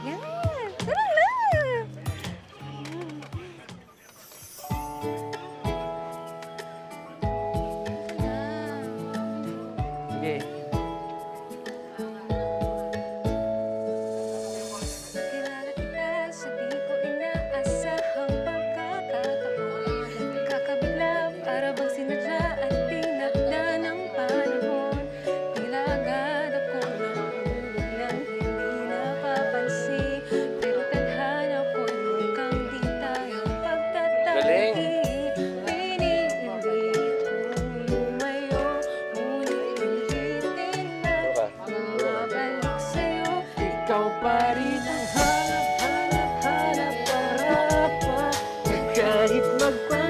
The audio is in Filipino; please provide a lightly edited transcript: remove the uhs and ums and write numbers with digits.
Yan! Tara na! Sige. Kilala kita sa di ko inaasahang pagkakataon. Nagkakabigla para bang sinadya at tinakda ng panahon. Tila agad akong nahulog ng hindi napapansin. Pero tadhana ko'y mukhang di tayo Galing. pagtatanggi. Pinipilit kong lumayo, ngunit ulitin na bumabalik sa'yo. Ikaw pa rin ang hanap, hanap, hanap, para pa kahit magpa